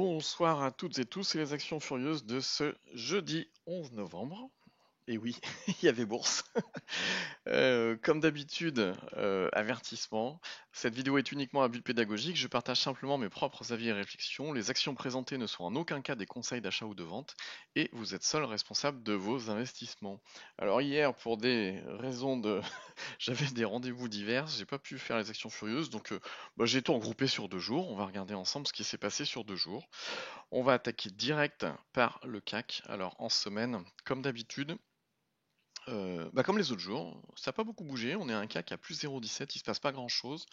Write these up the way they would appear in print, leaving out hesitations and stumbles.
Bonsoir à toutes et tous, et les actions furieuses de ce jeudi 11 novembre. Et oui, il y avait bourse. Comme d'habitude, avertissement, cette vidéo est uniquement à but pédagogique, je partage simplement mes propres avis et réflexions, les actions présentées ne sont en aucun cas des conseils d'achat ou de vente, et vous êtes seul responsable de vos investissements. Alors hier, pour des raisons de... j'avais des rendez-vous divers, j'ai pas pu faire les actions furieuses, donc j'ai tout regroupé sur 2 jours, on va regarder ensemble ce qui s'est passé sur 2 jours. On va attaquer direct par le CAC. Alors en semaine, comme d'habitude, comme les autres jours, ça n'a pas beaucoup bougé. On est à un CAC à plus 0,17, il ne se passe pas grand-chose.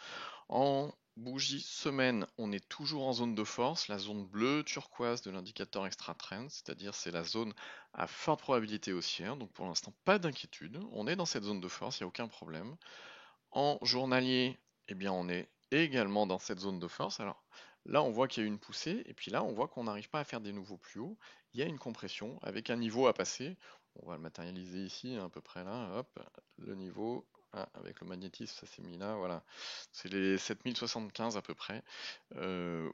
En bougie semaine, on est toujours en zone de force, la zone bleue turquoise de l'indicateur extra trend, c'est-à-dire c'est la zone à forte probabilité haussière. Donc pour l'instant, pas d'inquiétude. On est dans cette zone de force, il n'y a aucun problème. En journalier, eh bien, on est également dans cette zone de force. Alors là, on voit qu'il y a eu une poussée, et puis là, on voit qu'on n'arrive pas à faire des nouveaux plus hauts. Il y a une compression avec un niveau à passer. On va le matérialiser ici, à peu près là. Hop, le niveau. Ah, avec le magnétisme, ça s'est mis là, voilà. C'est les 7075 à peu près,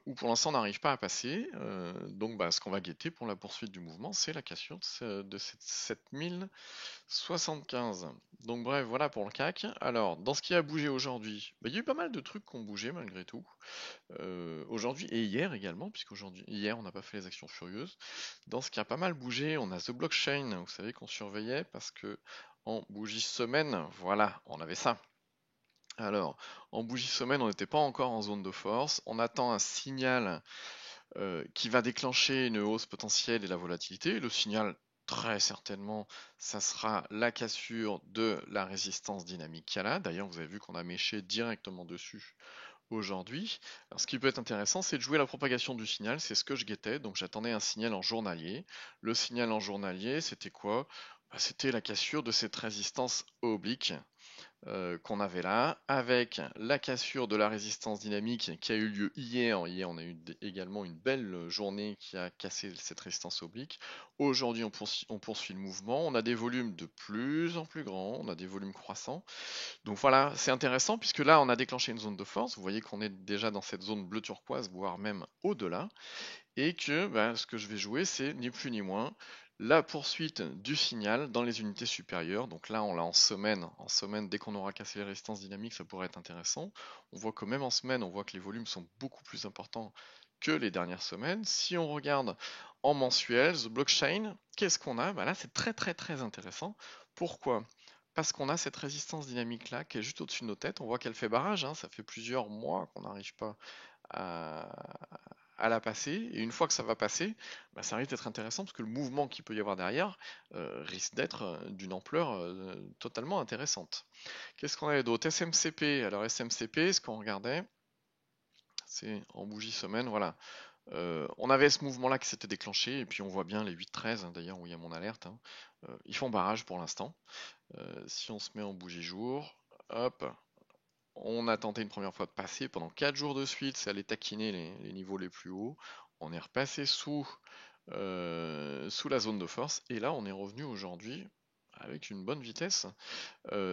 où pour l'instant on n'arrive pas à passer. Donc ce qu'on va guetter pour la poursuite du mouvement, c'est la cassure de cette 7075. Donc bref, voilà pour le CAC. Alors, dans ce qui a bougé aujourd'hui, il y a eu pas mal de trucs qui ont bougé malgré tout. Aujourd'hui et hier également, puisqu'aujourd'hui, hier on n'a pas fait les actions furieuses. Dans ce qui a pas mal bougé, on a The Blockchain, vous savez qu'on surveillait parce que en bougie semaine, voilà, on avait ça. Alors, en bougie semaine, on n'était pas encore en zone de force. On attend un signal qui va déclencher une hausse potentielle et la volatilité. Le signal, très certainement, ça sera la cassure de la résistance dynamique qu'il y a là. D'ailleurs, vous avez vu qu'on a méché directement dessus aujourd'hui. Alors, ce qui peut être intéressant, c'est de jouer la propagation du signal. C'est ce que je guettais. Donc, j'attendais un signal en journalier. Le signal en journalier, c'était quoi? C'était la cassure de cette résistance oblique qu'on avait là, avec la cassure de la résistance dynamique qui a eu lieu hier. Hier, on a eu également une belle journée qui a cassé cette résistance oblique. Aujourd'hui, on poursuit le mouvement. On a des volumes de plus en plus grands, on a des volumes croissants. Donc voilà, c'est intéressant puisque là, on a déclenché une zone de force. Vous voyez qu'on est déjà dans cette zone bleu turquoise, voire même au-delà. Et que ce que je vais jouer, c'est ni plus ni moins la poursuite du signal dans les unités supérieures. Donc là, on l'a en semaine. En semaine, dès qu'on aura cassé les résistances dynamiques, ça pourrait être intéressant. On voit que même en semaine, on voit que les volumes sont beaucoup plus importants que les dernières semaines. Si on regarde en mensuel, The Blockchain, qu'est-ce qu'on a? Là, c'est très très très intéressant. Pourquoi? Parce qu'on a cette résistance dynamique là qui est juste au-dessus de nos têtes. On voit qu'elle fait barrage, hein. Ça fait plusieurs mois qu'on n'arrive pas à, à la passer. Et une fois que ça va passer, ça risque d'être intéressant parce que le mouvement qu'il peut y avoir derrière risque d'être d'une ampleur totalement intéressante. Qu'est-ce qu'on avait d'autre? SMCP. Alors SMCP, ce qu'on regardait, c'est en bougie semaine, voilà. On avait ce mouvement-là qui s'était déclenché, et puis on voit bien les 8-13, hein, d'ailleurs où il y a mon alerte. Hein. Ils font barrage pour l'instant. Si on se met en bougie jour, hop, on a tenté une première fois de passer pendant 4 jours de suite, c'est aller taquiner les niveaux les plus hauts. On est repassé sous la zone de force, et là on est revenu aujourd'hui avec une bonne vitesse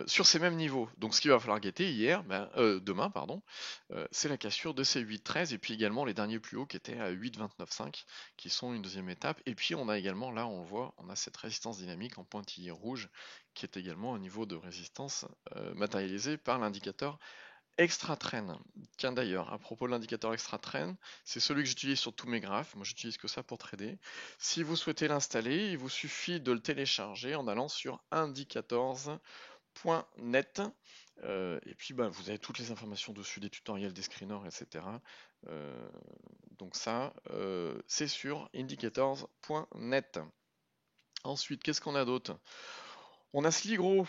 sur ces mêmes niveaux. Donc ce qu'il va falloir guetter demain, pardon, c'est la cassure de ces 8,13 et puis également les derniers plus hauts qui étaient à 8,29,5 qui sont une deuxième étape. Et puis on a également, là on le voit, on a cette résistance dynamique en pointillé rouge qui est également un niveau de résistance matérialisé par l'indicateur extra trend. Tiens d'ailleurs, à propos de l'indicateur extra trend, c'est celui que j'utilise sur tous mes graphes. Moi, j'utilise que ça pour trader. Si vous souhaitez l'installer, il vous suffit de le télécharger en allant sur indicators.net. Et puis, vous avez toutes les informations dessus, des tutoriels, des screeners, etc. Donc ça, c'est sur indicators.net. Ensuite, qu'est-ce qu'on a d'autre? On a Sligro.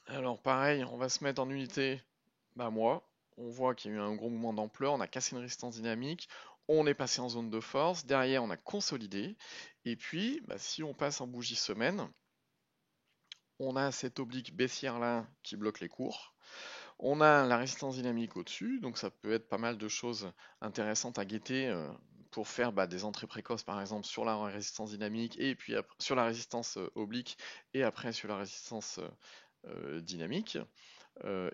Alors pareil, on va se mettre en unité moi, on voit qu'il y a eu un gros mouvement d'ampleur, on a cassé une résistance dynamique, on est passé en zone de force, derrière on a consolidé, et puis si on passe en bougie semaine, on a cette oblique baissière là qui bloque les cours, on a la résistance dynamique au-dessus, donc ça peut être pas mal de choses intéressantes à guetter pour faire des entrées précoces par exemple sur la résistance dynamique et puis sur la résistance oblique et après sur la résistance dynamique.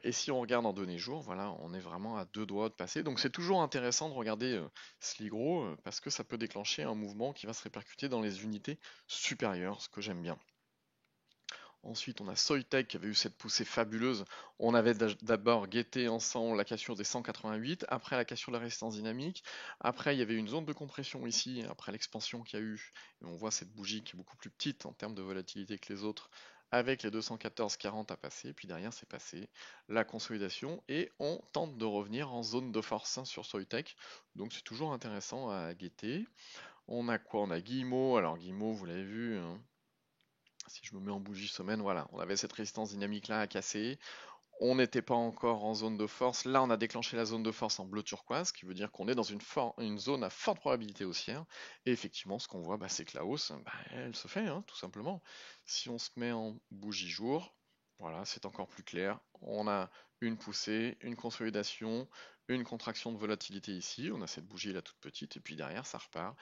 Et si on regarde en données jours, voilà, on est vraiment à 2 doigts de passer. Donc c'est toujours intéressant de regarder Sligro parce que ça peut déclencher un mouvement qui va se répercuter dans les unités supérieures, ce que j'aime bien. Ensuite, on a Soitec qui avait eu cette poussée fabuleuse. On avait d'abord guetté ensemble la cassure des 188, après la cassure de la résistance dynamique. Après, il y avait une zone de compression ici, après l'expansion qu'il y a eu. Et on voit cette bougie qui est beaucoup plus petite en termes de volatilité que les autres, avec les 214,40 à passer. Puis derrière, c'est passé la consolidation. Et on tente de revenir en zone de force sur Soitec. Donc c'est toujours intéressant à guetter. On a quoi? On a Guillemot. Alors Guillemot, vous l'avez vu, hein, si je me mets en bougie semaine, voilà, on avait cette résistance dynamique là à casser. On n'était pas encore en zone de force. Là, on a déclenché la zone de force en bleu turquoise, ce qui veut dire qu'on est dans une zone à forte probabilité haussière. Et effectivement, ce qu'on voit, bah, c'est que la hausse, bah, elle se fait, hein, tout simplement. Si on se met en bougie jour, voilà, c'est encore plus clair. On a une poussée, une consolidation, une contraction de volatilité ici. On a cette bougie là toute petite, et puis derrière, ça repart.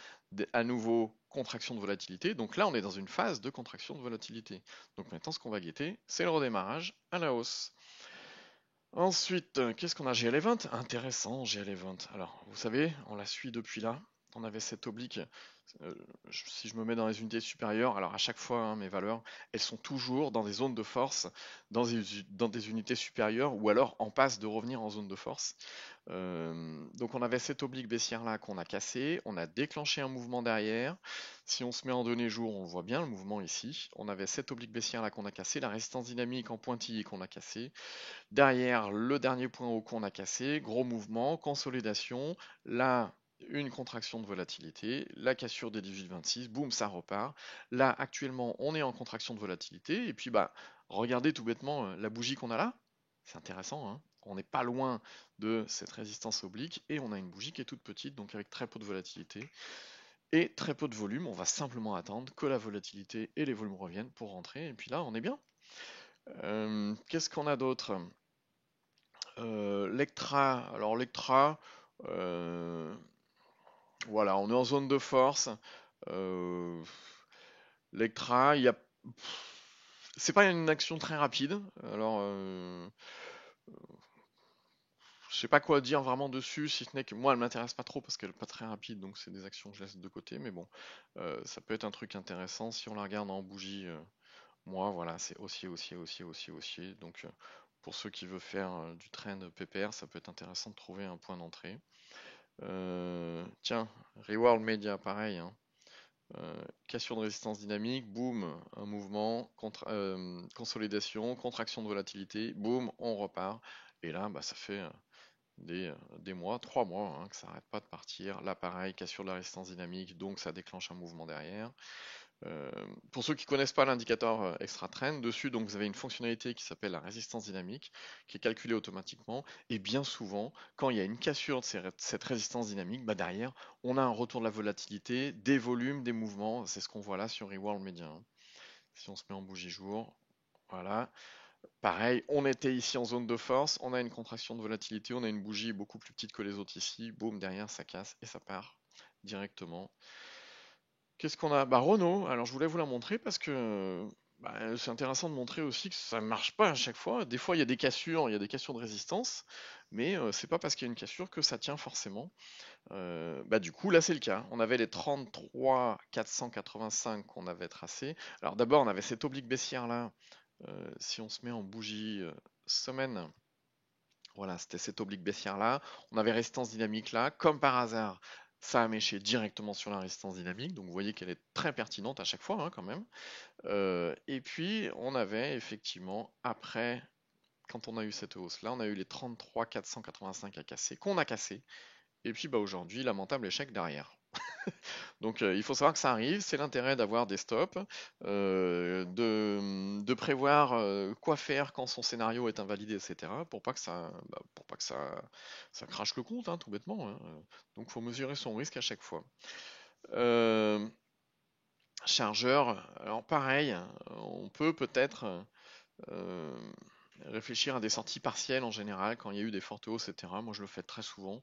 À nouveau, contraction de volatilité. Donc là, on est dans une phase de contraction de volatilité. Donc maintenant, ce qu'on va guetter, c'est le redémarrage à la hausse. Ensuite, qu'est-ce qu'on a? GL Event? Intéressant, GL Event. Alors, vous savez, on la suit depuis là. On avait cette oblique. euh, Si je me mets dans les unités supérieures, alors à chaque fois, hein, mes valeurs, elles sont toujours dans des zones de force, dans des unités supérieures, ou alors en passe de revenir en zone de force. Donc on avait cette oblique baissière là qu'on a cassée, on a déclenché un mouvement derrière. Si on se met en données jour, on voit bien le mouvement ici. On avait cette oblique baissière là qu'on a cassée, la résistance dynamique en pointillé qu'on a cassée. Derrière, le dernier point haut qu'on a cassé, gros mouvement, consolidation. Là, une contraction de volatilité, la cassure des 18-26, boum, ça repart. Là, actuellement, on est en contraction de volatilité. Et puis, bah, regardez tout bêtement la bougie qu'on a là. C'est intéressant, hein. On n'est pas loin de cette résistance oblique et on a une bougie qui est toute petite, donc avec très peu de volatilité et très peu de volume. On va simplement attendre que la volatilité et les volumes reviennent pour rentrer. Et puis là, on est bien. Qu'est-ce qu'on a d'autre? Lectra, alors Lectra, euh, voilà, on est en zone de force. Euh, Lectra, c'est pas une action très rapide. Alors, je sais pas quoi dire vraiment dessus, si ce n'est que moi, elle m'intéresse pas trop parce qu'elle est pas très rapide, donc c'est des actions que je laisse de côté. Mais bon, ça peut être un truc intéressant si on la regarde en bougie. Moi, voilà, c'est haussier, haussier, haussier, haussier, haussier. Donc, pour ceux qui veulent faire du trend PPR, ça peut être intéressant de trouver un point d'entrée. Tiens, Reworld Media, pareil, hein. Cassure de résistance dynamique, boum, un mouvement, consolidation, contraction de volatilité, boum, on repart. Et là, bah, ça fait des mois, 3 mois, hein, que ça n'arrête pas de partir. Là, pareil, cassure de la résistance dynamique, donc ça déclenche un mouvement derrière. Euh, pour ceux qui ne connaissent pas l'indicateur extra trend, dessus donc vous avez une fonctionnalité qui s'appelle la résistance dynamique, qui est calculée automatiquement. Et bien souvent, quand il y a une cassure de cette résistance dynamique, bah derrière, on a un retour de la volatilité, des volumes, des mouvements. C'est ce qu'on voit là sur Reworld Media, hein. Si on se met en bougie jour, voilà. Pareil, on était ici en zone de force, on a une contraction de volatilité, on a une bougie beaucoup plus petite que les autres ici. Boum, derrière, ça casse et ça part directement. Qu'est-ce qu'on a? Bah Renault, alors je voulais vous la montrer parce que bah, c'est intéressant de montrer aussi que ça ne marche pas à chaque fois. Des fois il y a des cassures, il y a des cassures de résistance, mais c'est pas parce qu'il y a une cassure que ça tient forcément. Bah du coup là c'est le cas. On avait les 33 485 qu'on avait tracés. Alors d'abord on avait cette oblique baissière là. Si on se met en bougie semaine, voilà, c'était cette oblique baissière là. On avait résistance dynamique là. Comme par hasard, ça a méché directement sur la résistance dynamique. Donc vous voyez qu'elle est très pertinente à chaque fois, hein, quand même. Et puis on avait effectivement, après, quand on a eu cette hausse là, on a eu les 33 485 à casser, qu'on a cassé. Et puis bah aujourd'hui, lamentable échec derrière. Donc il faut savoir que ça arrive, c'est l'intérêt d'avoir des stops, de prévoir quoi faire quand son scénario est invalidé, etc. Pour pas que ça crache le compte, hein, tout bêtement, hein. Donc il faut mesurer son risque à chaque fois. Euh, Chargeur, alors pareil, on peut peut-être euh, réfléchir à des sorties partielles en général quand il y a eu des fortes hausses, etc. Moi je le fais très souvent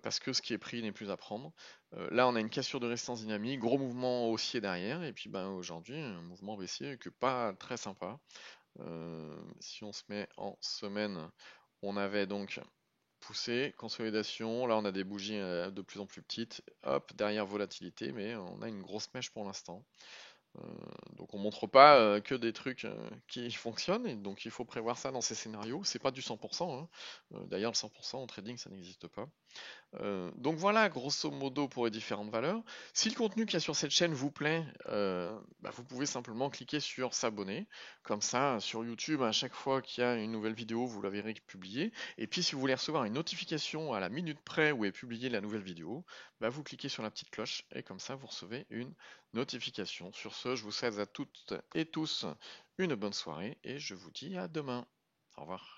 parce que ce qui est pris n'est plus à prendre. Là, on a une cassure de résistance dynamique, gros mouvement haussier derrière, et puis ben, aujourd'hui, un mouvement baissier que pas très sympa. Si on se met en semaine, on avait donc poussée, consolidation. Là, on a des bougies de plus en plus petites. Hop, derrière volatilité, mais on a une grosse mèche pour l'instant. Euh, donc on montre pas que des trucs qui fonctionnent, et donc il faut prévoir ça dans ces scénarios. C'est pas du 100%, hein. D'ailleurs, le 100% en trading, ça n'existe pas. Donc voilà, grosso modo pour les différentes valeurs. Si le contenu qu'il y a sur cette chaîne vous plaît, bah, vous pouvez simplement cliquer sur s'abonner. Comme ça, sur YouTube, à chaque fois qu'il y a une nouvelle vidéo, vous la verrez publiée. Et puis si vous voulez recevoir une notification à la minute près où est publiée la nouvelle vidéo, bah, vous cliquez sur la petite cloche et comme ça vous recevez une notification. Sur ce, je vous souhaite à toutes et tous une bonne soirée et je vous dis à demain. Au revoir.